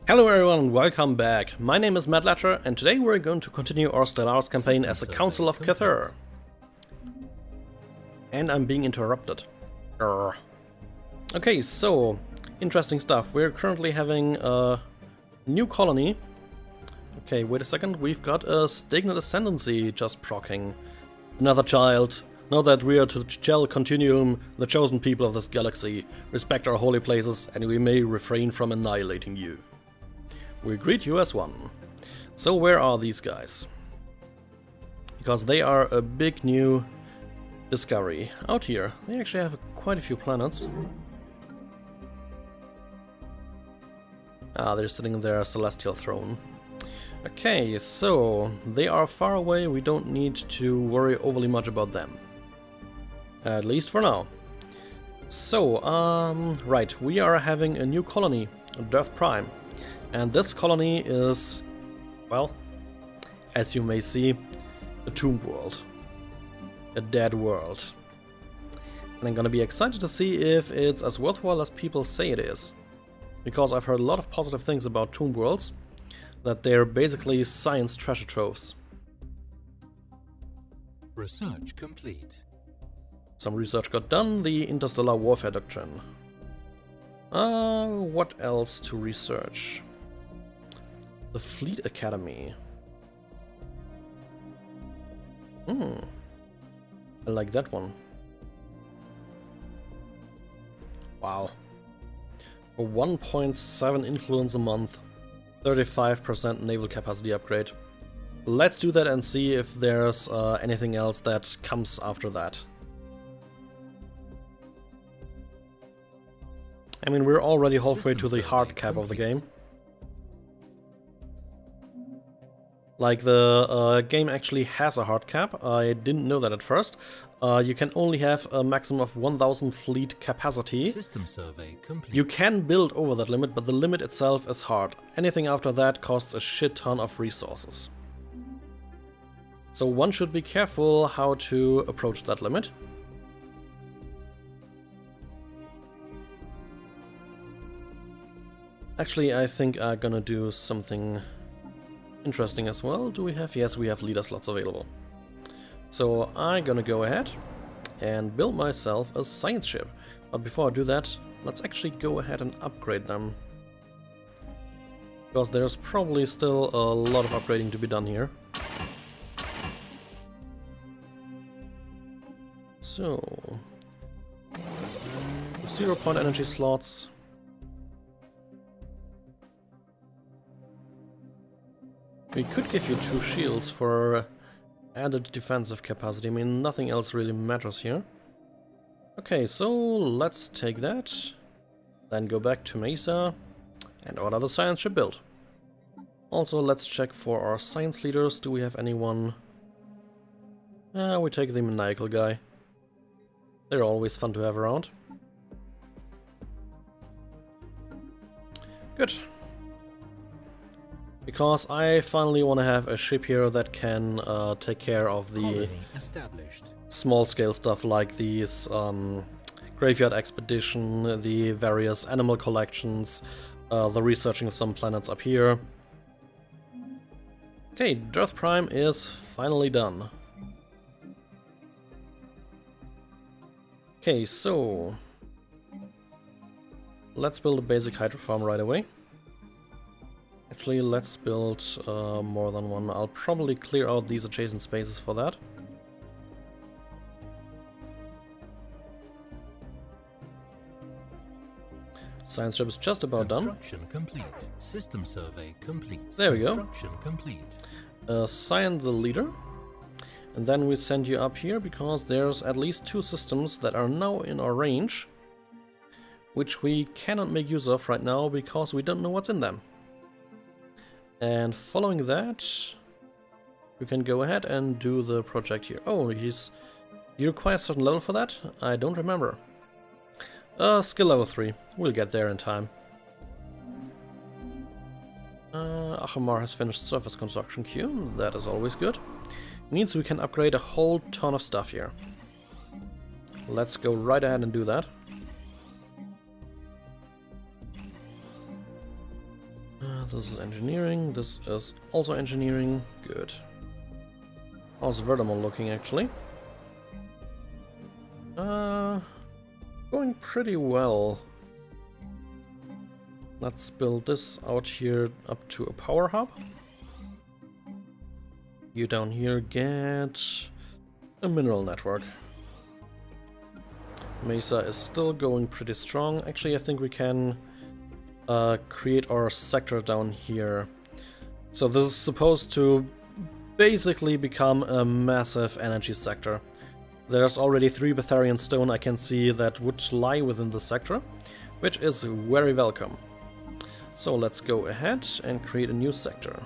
Hello everyone and welcome back. My name is Matt Latcher and today we're going to continue our Stellaris campaign as the Council of Cathur. And I'm being interrupted. Grr. Okay, so interesting stuff. We're currently having a new colony. Okay, wait a second. We've got a Stagnant Ascendancy just proccing. Another child. Know that we are to shall continuum, the chosen people of this galaxy. Respect our holy places and we may refrain from annihilating you. We greet you as one. So where are these guys? Because they are a big new discovery. Out here, they actually have quite a few planets. Ah, they're sitting in their celestial throne. Okay, so they are far away, we don't need to worry overly much about them. At least for now. So, right, we are having a new colony, Death Prime. And this colony is, well, as you may see, a tomb world. A dead world. And I'm gonna be excited to see if it's as worthwhile as people say it is. Because I've heard a lot of positive things about tomb worlds, that they're basically science treasure troves. Research complete. Some research got done, the interstellar warfare doctrine. What else to research? The Fleet Academy. I like that one. Wow. A 1.7 influence a month, 35% naval capacity upgrade. Let's do that and see if there's anything else that comes after that. I mean, we're already halfway to the hard cap of the game. Like, the game actually has a hard cap. I didn't know that at first. You can only have a maximum of 1000 fleet capacity. System survey complete. You can build over that limit, but the limit itself is hard. Anything after that costs a shit ton of resources. So one should be careful how to approach that limit. Actually, I think I'm gonna do something interesting as well. Do we have? Yes, we have leader slots available. So I'm gonna go ahead and build myself a science ship. But before I do that, let's actually go ahead and upgrade them. Because there's probably still a lot of upgrading to be done here. So, 0-point energy slots. We could give you 2 shields for added defensive capacity. I mean, nothing else really matters here. Okay, so let's take that. Then go back to Mesa and order the science ship build. Also, let's check for our science leaders. Do we have anyone? We take the maniacal guy. They're always fun to have around. Good. Because I finally want to have a ship here that can take care of the small-scale stuff like these graveyard expedition, the various animal collections, the researching of some planets up here. Okay, Death Prime is finally done. Okay, so let's build a basic hydro farm right away. Actually, let's build more than one. I'll probably clear out these adjacent spaces for that. Science ship is just about done. Construction complete. System survey complete. There we go. Construction complete. Assign the leader. And then we send you up here because there's at least 2 systems that are now in our range, which we cannot make use of right now because we don't know what's in them. And following that, we can go ahead and do the project here. Oh, you require a certain level for that? I don't remember. Skill level 3. We'll get there in time. Achamar has finished surface construction queue. That is always good. Means we can upgrade a whole ton of stuff here. Let's go right ahead and do that. This is engineering, this is also engineering. Good. How's Verdamon looking, actually? Going pretty well. Let's build this out here up to a power hub. You down here get a mineral network. Mesa is still going pretty strong. Actually, I think we can create our sector down here. So this is supposed to basically become a massive energy sector. There's already 3 Betharian stone I can see that would lie within the sector, which is very welcome. So let's go ahead and create a new sector.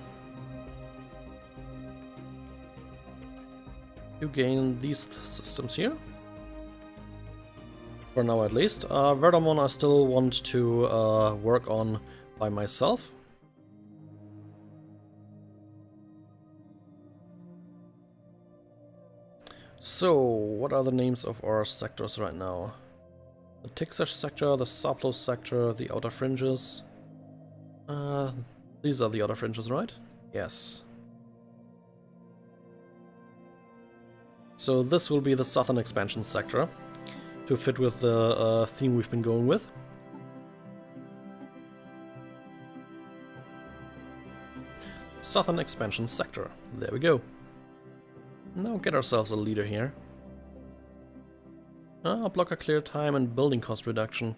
You gain these systems here. For now at least. Verdamon I still want to work on by myself. So, what are the names of our sectors right now? The Tixash sector, the Saplos sector, the outer fringes. These are the outer fringes, right? Yes. So this will be the southern expansion sector, to fit with the theme we've been going with. Southern expansion sector. There we go. Now get ourselves a leader here. Blocker clear time and building cost reduction.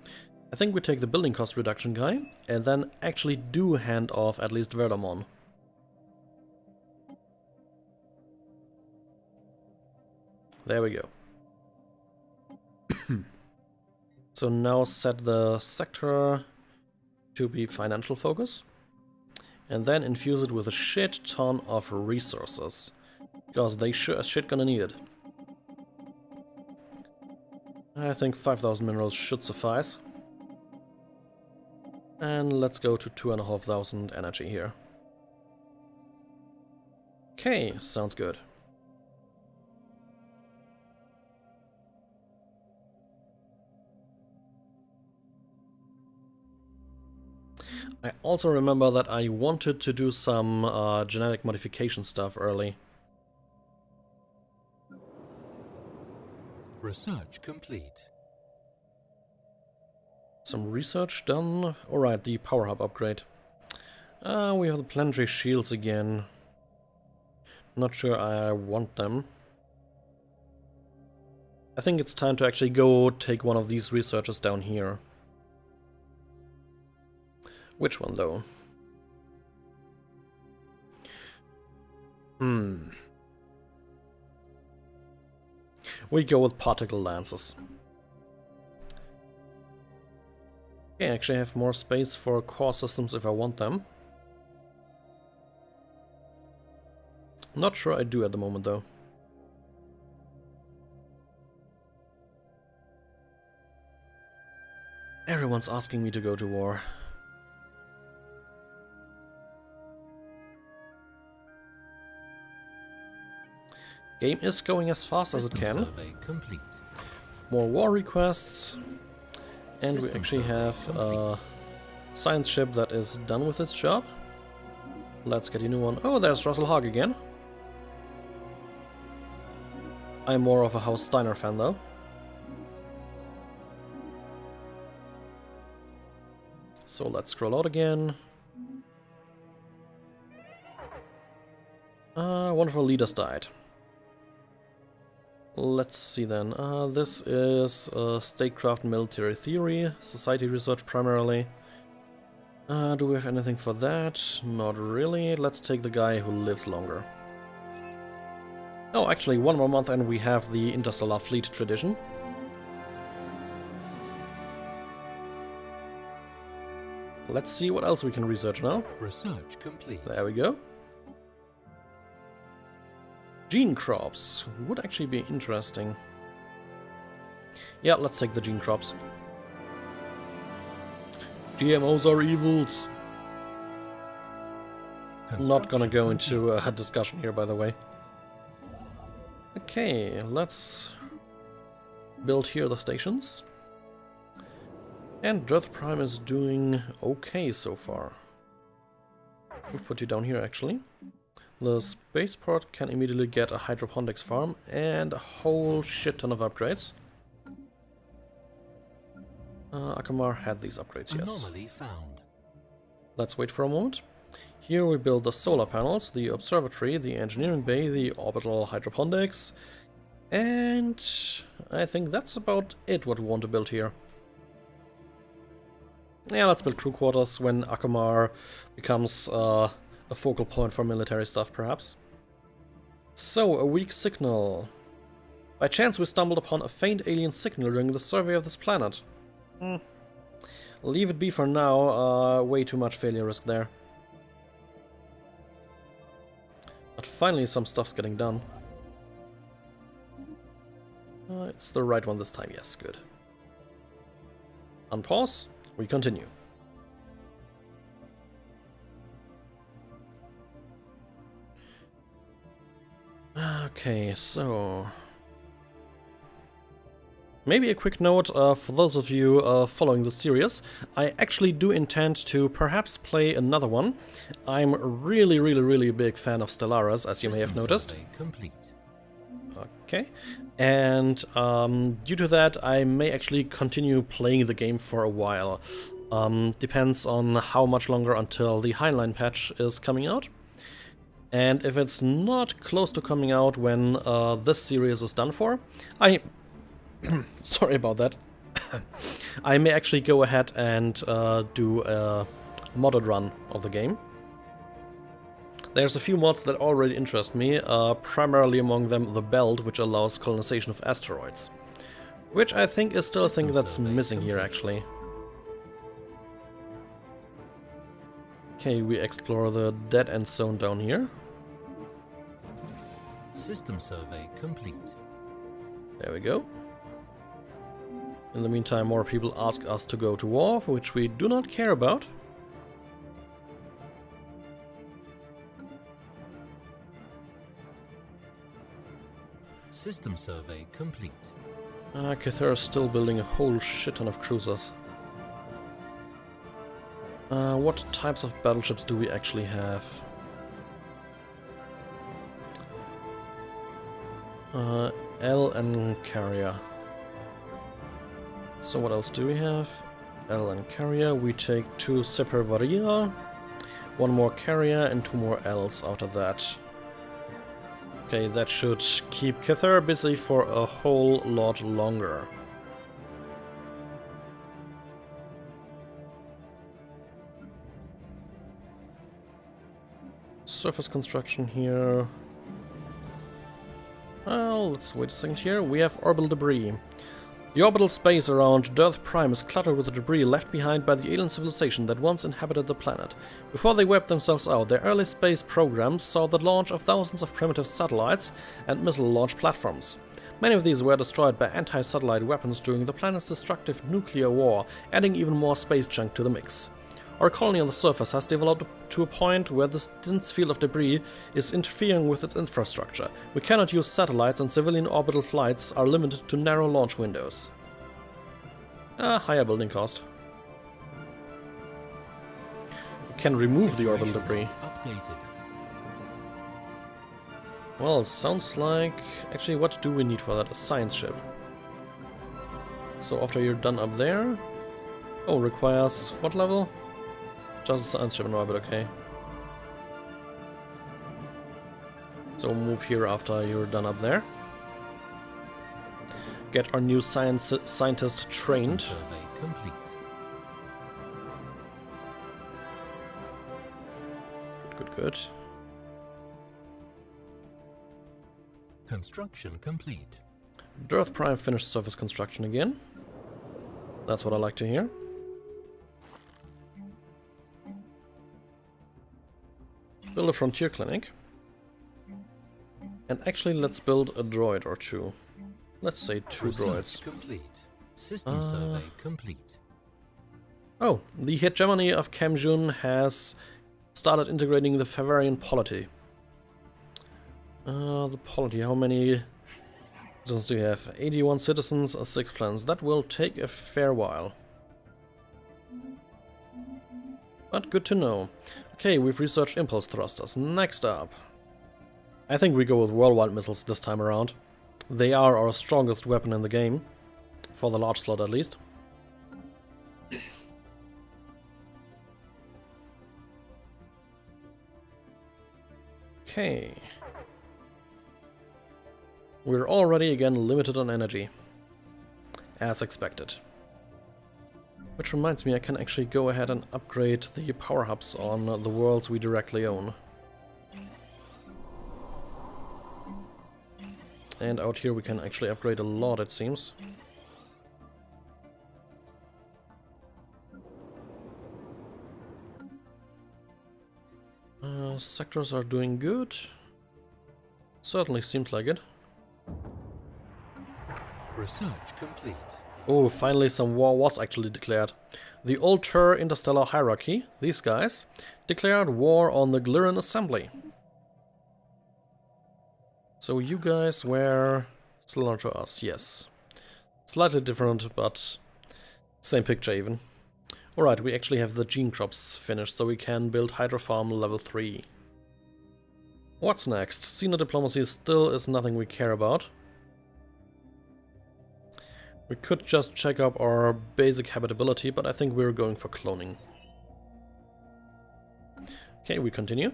I think we take the building cost reduction guy and then actually do hand off at least Verdamon. There we go. So now set the sector to be financial focus and then infuse it with a shit ton of resources. Because they sure as shit gonna need it. I think 5,000 minerals should suffice. And let's go to 2,500 energy here. Okay, sounds good. I also remember that I wanted to do some genetic modification stuff early. Research complete. Some research done. Alright, the power hub upgrade. We have the planetary shields again. Not sure I want them. I think it's time to actually go take one of these researchers down here. Which one though? We go with particle lances. Okay, I actually have more space for core systems if I want them. Not sure I do at the moment though. Everyone's asking me to go to war. Game is going as fast as it can. Survey complete. More war requests. And we System actually survey have a complete. science ship that is done with its job. Let's get a new one. Oh, there's Russell Hogg again. I'm more of a House Steiner fan though. So let's scroll out again. One of our leaders died. Let's see then. This is statecraft military theory, society research primarily. Do we have anything for that? Not really. Let's take the guy who lives longer. Oh, actually, one more month and we have the Interstellar Fleet tradition. Let's see what else we can research now. Research complete. There we go. Gene crops would actually be interesting. Yeah, let's take the gene crops. GMOs are evils. Not gonna go into a discussion here, by the way. Okay, let's build here the stations. And Dreath Prime is doing okay so far. We'll put you down here actually. The spaceport can immediately get a hydroponics farm and a whole shit ton of upgrades. Akamar had these upgrades, yes. Anomaly found. Let's wait for a moment. Here we build the solar panels, the observatory, the engineering bay, the orbital hydroponics, and I think that's about it what we want to build here. Yeah, let's build crew quarters when Akamar becomes a focal point for military stuff, perhaps. So, a weak signal. By chance we stumbled upon a faint alien signal during the survey of this planet. Leave it be for now, way too much failure risk there. But finally some stuff's getting done. It's the right one this time, yes, good. Unpause, we continue. Okay, so... maybe a quick note for those of you following the series. I actually do intend to perhaps play another one. I'm really a big fan of Stellaris, as you may have noticed. Complete. Okay, and due to that I may actually continue playing the game for a while. Depends on how much longer until the Heinlein patch is coming out. And if it's not close to coming out when this series is done for, sorry about that. I may actually go ahead and do a modded run of the game. There's a few mods that already interest me, primarily among them the Belt, which allows colonization of asteroids. Which I think is still a thing that's missing here, actually. Okay, we explore the dead end zone down here. System survey complete. There we go. In the meantime, more people ask us to go to war, which we do not care about. System survey complete. Cathar is still building a whole shit ton of cruisers. What types of battleships do we actually have? L and carrier. So what else do we have? L and carrier. We take 2 Sepervaria, 1 more carrier and 2 more Ls out of that. Okay, that should keep Cathar busy for a whole lot longer. Surface construction here. Well, let's wait a second here. We have orbital debris. The orbital space around Death Prime is cluttered with the debris left behind by the alien civilization that once inhabited the planet. Before they wiped themselves out, their early space programs saw the launch of thousands of primitive satellites and missile launch platforms. Many of these were destroyed by anti-satellite weapons during the planet's destructive nuclear war, adding even more space junk to the mix. Our colony on the surface has developed to a point where this dense field of debris is interfering with its infrastructure. We cannot use satellites, and civilian orbital flights are limited to narrow launch windows. Higher building cost. We can remove the orbital debris. Updated. Well, sounds like... actually, what do we need for that? A science ship. So after you're done up there... oh, requires what level? Just a science ship in orbit, okay. So we'll move here after you're done up there. Get our new scientist trained. System survey complete. Good. Construction complete. Earth Prime finished surface construction again. That's what I like to hear. Build a frontier clinic. And actually let's build a droid or 2. Let's say 2 droids. Complete. System survey complete. Oh, the hegemony of Kamjun has started integrating the Favarian polity. The polity, how many citizens do you have? 81 citizens, 6 plans. That will take a fair while. But good to know. Okay, we've researched impulse thrusters. Next up. I think we go with worldwide missiles this time around. They are our strongest weapon in the game. For the large slot at least. Okay. We're already again limited on energy. As expected. Which reminds me, I can actually go ahead and upgrade the power hubs on the worlds we directly own. And out here we can actually upgrade a lot, it seems. Sectors are doing good. Certainly seems like it. Research complete. Oh, finally some war was actually declared. The Alter Interstellar Hierarchy, these guys, declared war on the Glirin Assembly. So you guys were similar to us, yes. Slightly different, but same picture even. Alright, we actually have the gene crops finished, so we can build Hydro Farm level 3. What's next? Xeno diplomacy still is nothing we care about. We could just check up our basic habitability, but I think we're going for cloning. Okay, we continue.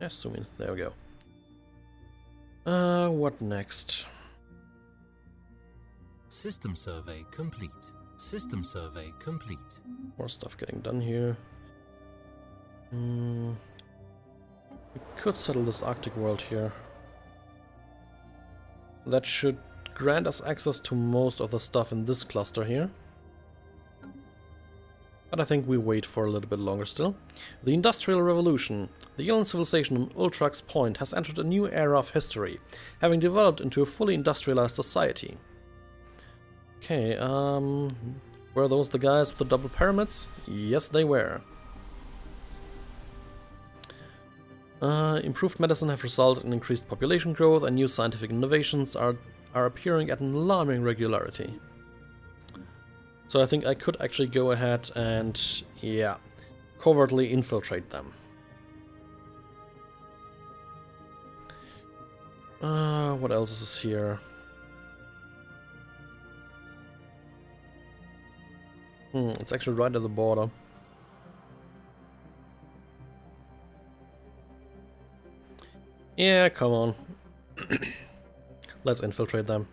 Assuming, there we go. What next? System survey complete. System survey complete. More stuff getting done here. We could settle this Arctic world here. That should grant us access to most of the stuff in this cluster here. But I think we wait for a little bit longer still. The Industrial Revolution. The alien civilization on Ultrax Point has entered a new era of history, having developed into a fully industrialized society. Okay, were those the guys with the double pyramids? Yes, they were. Improved medicine have resulted in increased population growth, and new scientific innovations are appearing at an alarming regularity. So I think I could actually go ahead and, yeah, covertly infiltrate them. What else is here? It's actually right at the border. Yeah, come on. Let's infiltrate them.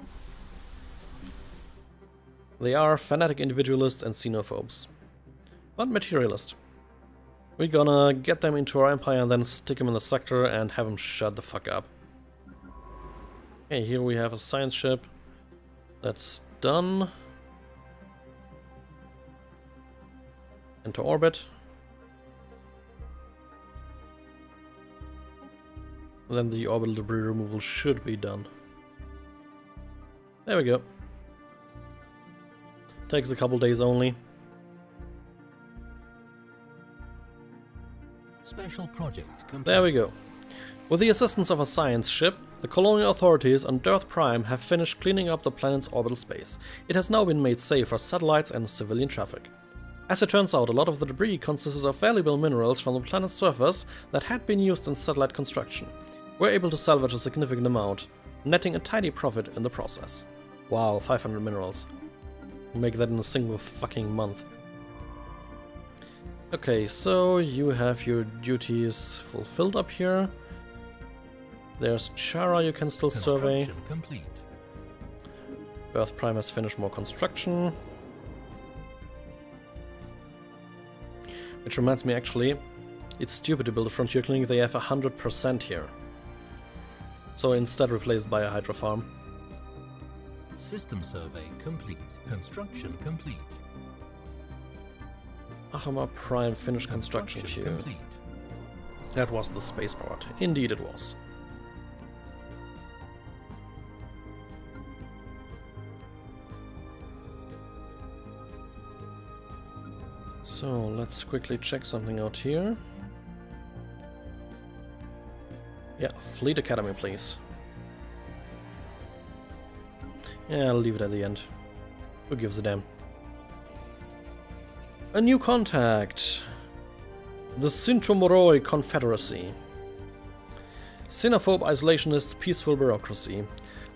They are fanatic individualists and xenophobes. But materialist. We're gonna get them into our empire and then stick them in the sector and have them shut the fuck up. Okay, here we have a science ship. That's done. Into orbit. Then the orbital debris removal should be done. There we go. Takes a couple days only. Special project complete. There we go. With the assistance of a science ship, the colonial authorities on Death Prime have finished cleaning up the planet's orbital space. It has now been made safe for satellites and civilian traffic. As it turns out, a lot of the debris consisted of valuable minerals from the planet's surface that had been used in satellite construction. We're able to salvage a significant amount, netting a tiny profit in the process. Wow, 500 minerals. Make that in a single fucking month. Okay, so you have your duties fulfilled up here. There's Chara you can still survey. Complete. Earth Prime has finished more construction. Which reminds me, actually, it's stupid to build a frontier clinic. They have 100% here. So instead replaced by a hydro farm. System survey complete. Construction complete. Ahama Prime finished construction here. Complete. That was the spaceport. Indeed it was. So let's quickly check something out here. Yeah, Fleet Academy, please. Yeah, I'll leave it at the end. Who gives a damn? A new contact. The Sintomoroi Confederacy. Xenophobe isolationists, peaceful bureaucracy.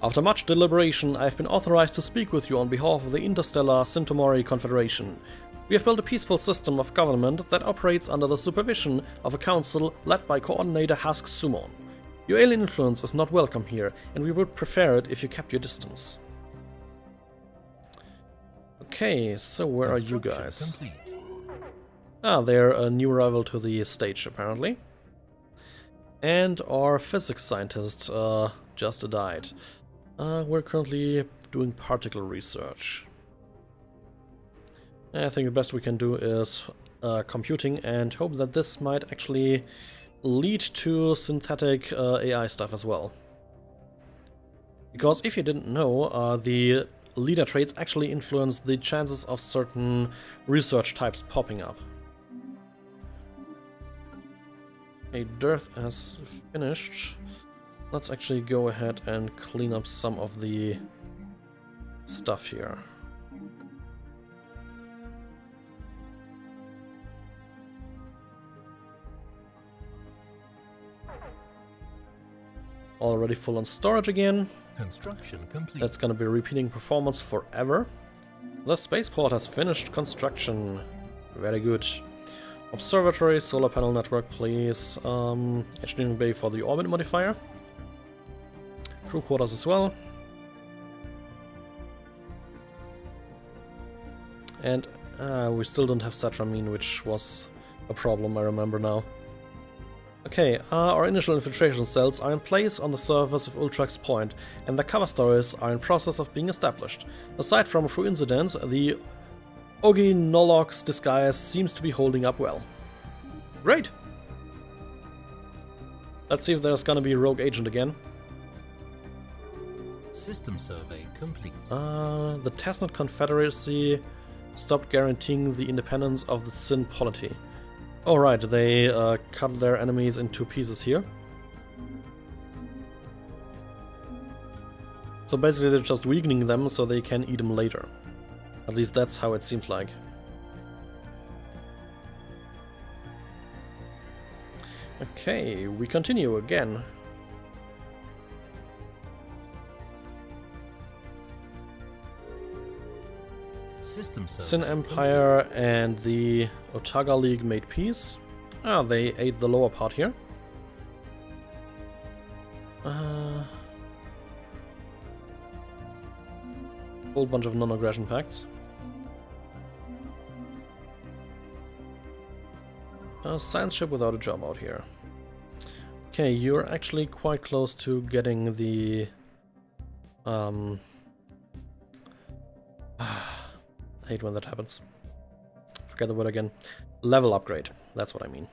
After much deliberation, I have been authorized to speak with you on behalf of the Interstellar Sintomori Confederation. We have built a peaceful system of government that operates under the supervision of a council led by Coordinator Hask Sumon. Your alien influence is not welcome here, and we would prefer it if you kept your distance. Okay, so where are you guys? Complete. Ah, they're a new arrival to the stage, apparently. And our physics scientist just died. We're currently doing particle research. I think the best we can do is computing and hope that this might actually lead to synthetic AI stuff as well. Because if you didn't know, the leader traits actually influence the chances of certain research types popping up. Okay, Dearth has finished. Let's actually go ahead and clean up some of the stuff here. Already full on storage again. Construction complete. That's gonna be repeating performance forever. The spaceport has finished construction. Very good. Observatory, solar panel network, please. Engineering bay for the orbit modifier. Crew quarters as well. And we still don't have Satramine, which was a problem, I remember now. Okay, our initial infiltration cells are in place on the surface of Ultrax Point, and the cover stories are in process of being established. Aside from a few incidents, the Oginolog's disguise seems to be holding up well. Great! Let's see if there's gonna be a rogue agent again. System survey complete. The Tesnet Confederacy stopped guaranteeing the independence of the Sin polity. Alright, they cut their enemies into pieces here. So basically they're just weakening them so they can eat them later. At least that's how it seems like. Okay, we continue again. System survey Sin Empire and the Otaga League made peace. Ah, they ate the lower part here. Whole bunch of non-aggression pacts. A science ship without a job out here. Okay, you're actually quite close to getting the I hate when that happens. Forget the word again. Level upgrade. That's what I mean.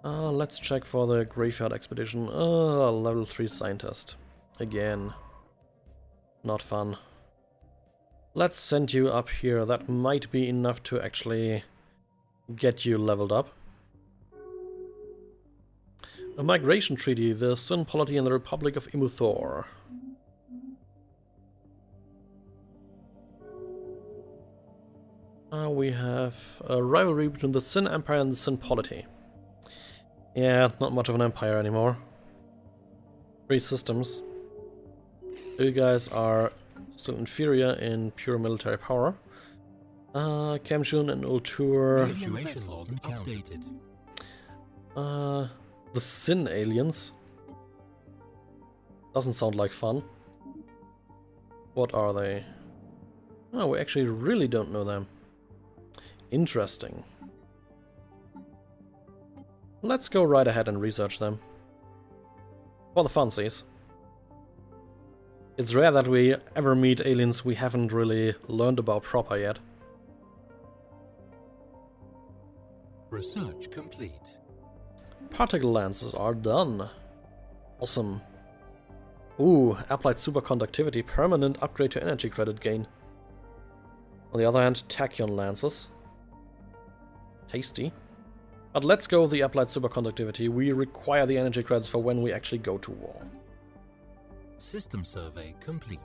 Let's check for the Graveyard Expedition. Level 3 scientist. Again. Not fun. Let's send you up here. That might be enough to actually get you leveled up. A migration treaty. The Sin polity and the Republic of Imuthor. We have a rivalry between the Sin Empire and the Sin polity. Yeah, not much of an empire anymore. 3 systems. You guys are still inferior in pure military power. Kamjun and Ultur. Situation log updated. The Sin aliens. Doesn't sound like fun. What are they? Oh, we actually really don't know them. Interesting. Let's go right ahead and research them. For the funsies. It's rare that we ever meet aliens we haven't really learned about proper yet. Research complete. Particle lenses are done. Awesome. Ooh, applied superconductivity, permanent upgrade to energy credit gain. On the other hand, tachyon lenses. Tasty. But let's go with the applied superconductivity. We require the energy credits for when we actually go to war. System survey complete.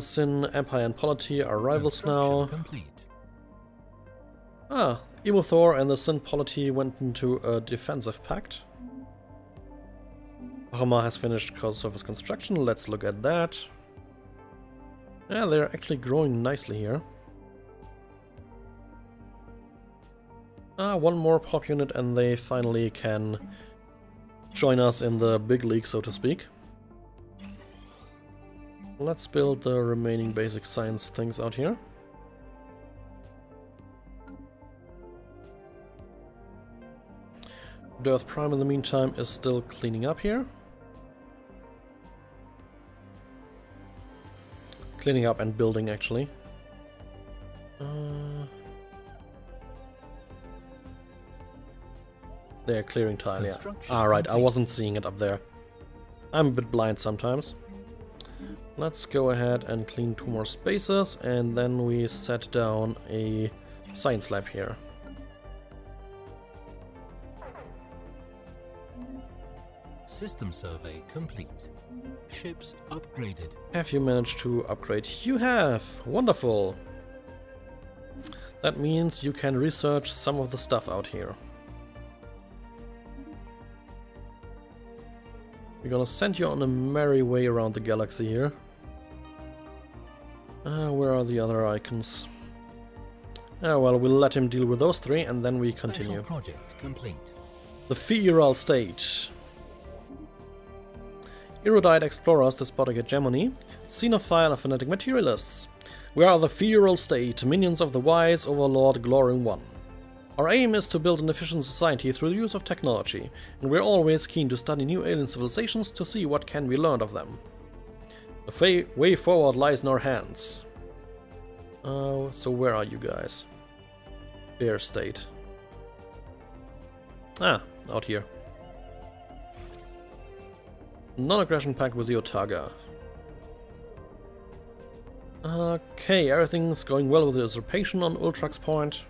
Sin, Empire and Polity are rivals now. Complete. Ah, Emothor and the Sin Polity went into a defensive pact. Bahama has finished surface construction. Let's look at that. Yeah, they're actually growing nicely here. One more pop unit and they finally can join us in the big league, so to speak. Let's build the remaining basic science things out here. Earth Prime in the meantime is still cleaning up here. Cleaning up and building actually. They're clearing tile, yeah. Alright, I wasn't seeing it up there. I'm a bit blind sometimes. Let's go ahead and clean 2 more spaces and then we set down a science lab here. System survey complete. Ships upgraded. Have you managed to upgrade? You have! Wonderful! That means you can research some of the stuff out here. We're gonna send you on a merry way around the galaxy here. Where are the other icons? Well, we'll let him deal with those 3 and then we continue. Special project complete. The Feral State. Erudite explorers, despotic hegemony, xenophile and fanatic materialists. We are the Feral State, minions of the wise overlord Glorying One. Our aim is to build an efficient society through the use of technology, and we're always keen to study new alien civilizations to see what can be learned of them. The way forward lies in our hands. So where are you guys? Bear State. Ah, out here. Non-aggression pact with the Otaga. Okay, everything's going well with the usurpation on Ultrax Point.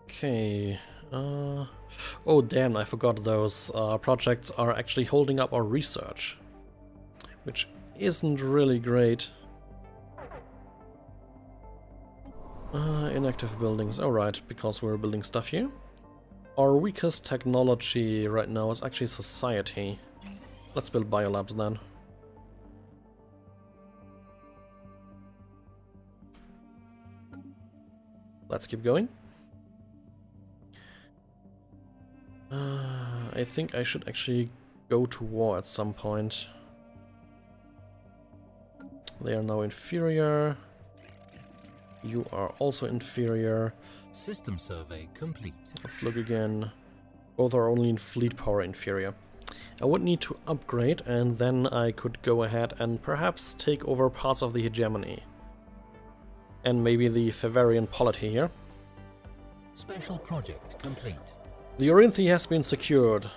Okay. Oh damn, I forgot those projects are actually holding up our research. Which isn't really great. Inactive buildings, alright, because we're building stuff here. Our weakest technology right now is actually society. Let's build biolabs then. Let's keep going. I think I should actually go to war at some point. They are now inferior. You are also inferior. System survey complete. Let's look again. Both are only in fleet power inferior. I would need to upgrade and then I could go ahead and perhaps take over parts of the hegemony. And maybe the Favarian polity here. Special project complete. The Orinthi has been secured.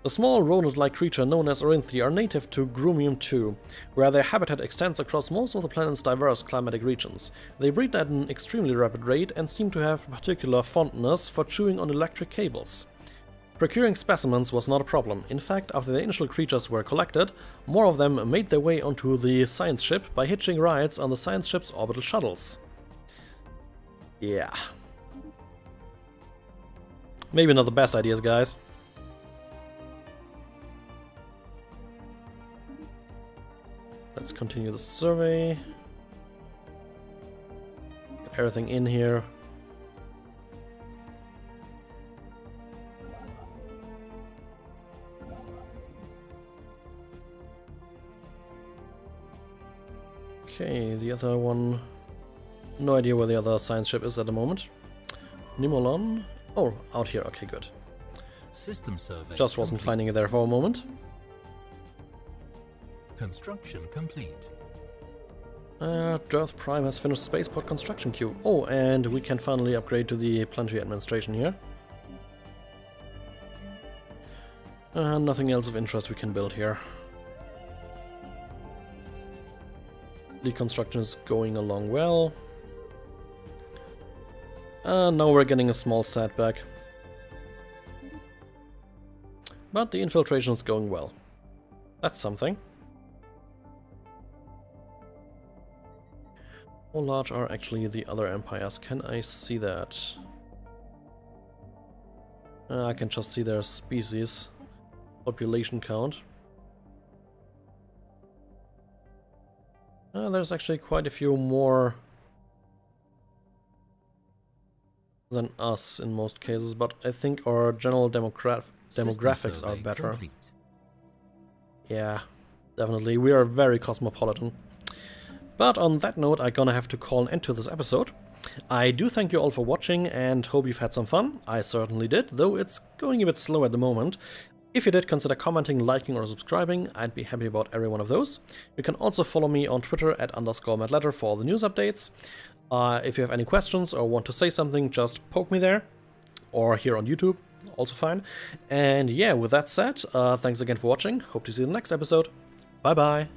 The small rodent-like creature known as Orinthi are native to Grumium II, where their habitat extends across most of the planet's diverse climatic regions. They breed at an extremely rapid rate and seem to have particular fondness for chewing on electric cables. Procuring specimens was not a problem. In fact, after the initial creatures were collected, more of them made their way onto the science ship by hitching rides on the science ship's orbital shuttles. Yeah. Maybe not the best ideas, guys. Let's continue the survey. Get everything in here. Okay, the other one. No idea where the other science ship is at the moment. Nimolon. Oh, out here. Okay, good. System survey. Just wasn't finding it there for a moment. Construction complete. Earth Prime has finished spaceport construction queue. Oh, and we can finally upgrade to the planetary administration here. Nothing else of interest we can build here. Construction is going along well. Now we're getting a small setback. But the infiltration is going well. That's something. How large are actually the other empires? Can I see that? I can just see their species. Population count. There's actually quite a few more than us in most cases, but I think our general demographics are better. Complete. Yeah, definitely. We are very cosmopolitan. But on that note, I'm gonna have to call an end to this episode. I do thank you all for watching and hope you've had some fun. I certainly did, though it's going a bit slow at the moment. If you did, consider commenting, liking or subscribing. I'd be happy about every one of those. You can also follow me on Twitter at _madletter for all the news updates. If you have any questions or want to say something, just poke me there. Or here on YouTube, also fine. And yeah, with that said, thanks again for watching. Hope to see you in the next episode. Bye bye.